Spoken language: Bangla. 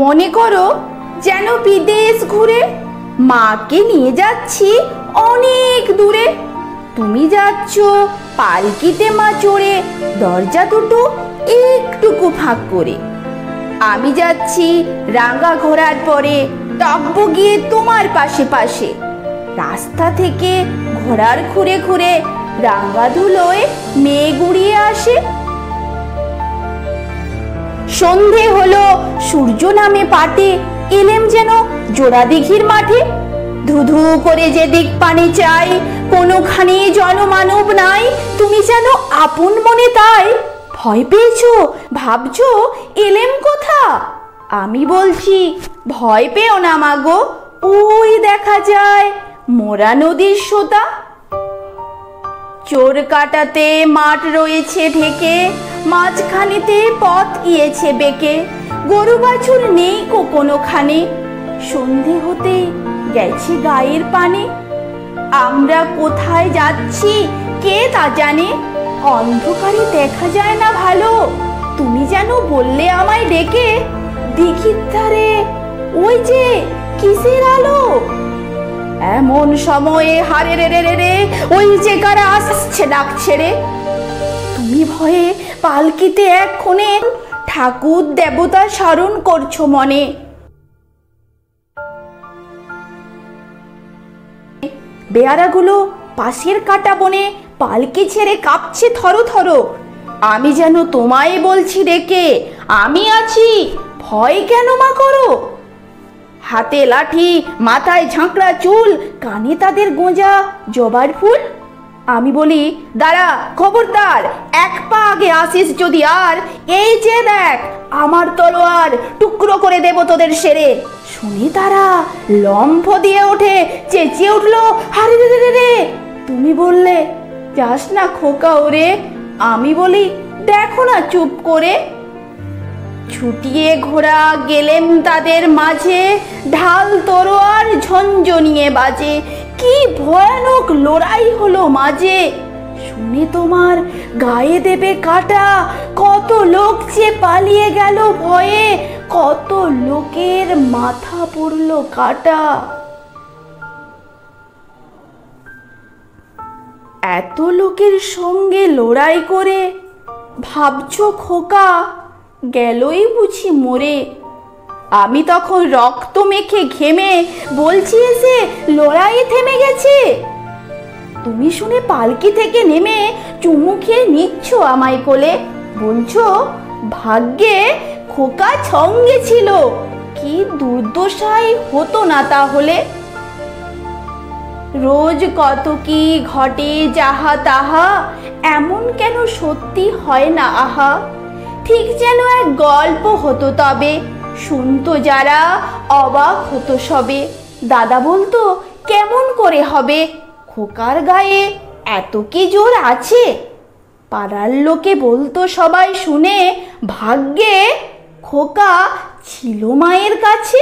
মনে করো যেন বিদেশ ঘুরে মাকে নিয়ে যাচ্ছি অনেক দূরে। তুমি যাচ্ছ পালকিতে মা চড়ে, দরজা দুটো একটুকু ফাঁক করে। আমি যাচ্ছি রাঙা ঘোড়ার পরে, টকবো গিয়ে তোমার পাশে পাশে। রাস্তা থেকে ঘোড়ার খুঁড়ে খুঁড়ে রাঙা ধুলোয় মেঘ উড়িয়ে আসে। সন্ধে হলো, সূর্য নামে পাটে, এলেম যেন জোড়া দিঘির মাঠে। ধুধু করে যেদিক পানি চাই, কোনোখানে জনমানব নাই। তুমি যেন আপন মনে তাই ভয় পেয়েছো, ভাবছো এলেম কোথা। আমি বলছি ভয় পেও না মাগো, ওই দেখা যায় মোরা নদীর সোতা। চোর কাটাতে মাঠ রয়েছে ঢেকে, মাঝখানেতে পথ গিয়েছে বেঁকে। গরু বাছুর নেই কোনোখানে, সন্ধে হতে গেছে গায়ের পানে। আমরা কোথায় যাচ্ছি কে তা জানে, অন্ধকারে দেখা যায় না ভালো। তুমি যেন বললে আমায় ডেকে, দিঘির ধারে ওই যে কিসের আলো। এমন সময়ে হারে রে রে রে, ওই যে কারা আসছে ডাক ছেড়ে। তুমি ভয়ে পালকিতে এক্ষণে ঠাকুর দেবতা স্মরণ করছো মনে। বেয়ারাগুলো পাশের কাটা বনে পালকি ছেড়ে কাঁপছে থরো থরো। আমি যেন তোমায় বলছি ডেকে, আমি আছি, ভয় কেন মা করো। হাতে লাঠি, মাথায় ঝাঁকড়া চুল, কানে তাদের গোঁজা জবার ফুল। আমি বলি দাঁড়া খবরদার, এক পা আগে আসিস যদি আর, এই যে দেখ আমার তলোয়ার, টুকরো করে দেব তোদের সেরে। শুনে তারা লম্ফ দিয়ে ওঠে, চেঁচিয়ে উঠলো হারে রে রে রে। তুমি বললে যাস না খোকা ওরে। আমি বলি দেখো না চুপ করে। ছুটিয়ে ঘোড়া গেলেম তাদের মাঝে, ঢাল তরোয়ার ঝনঝনিয়ে বাজে। কি ভয়ানক লড়াই হলো মাঝে, শুনে তোমার গায়ে দেবে কাটা। কত লোক যে পালিয়ে গেল ভয়ে, কত লোকের মাথা পড়লো কাটা। এত লোকের সঙ্গে লড়াই করে ভাবছো খোকা গেলই বুঝি মরে। আমি তখন রক্ত মেখে ঘেমে বলছি এসে লড়াই থেমে গেছে। তুমি শুনে পালকি থেকে নেমে চুমু খেয়ে নিচ্ছ আমায় কোলে, বলছো ভাগ্যে খোকা সঙ্গে ছিল, কি দুর্দশাই হতো না তাহলে। রোজ কত কি ঘটে যাহা তাহা, এমন কেন সত্যি হয় না আহা। ঠিক যেন এক গল্প হতো তবে, শুনতো যারা অবাক হতো সবে। দাদা বলতো কেমন করে হবে, খোকার গায়ে এত কি জোর আছে। পাড়ার লোকে বলতো সবাই শুনে, ভাগ্যে খোকা ছিল মায়ের কাছে।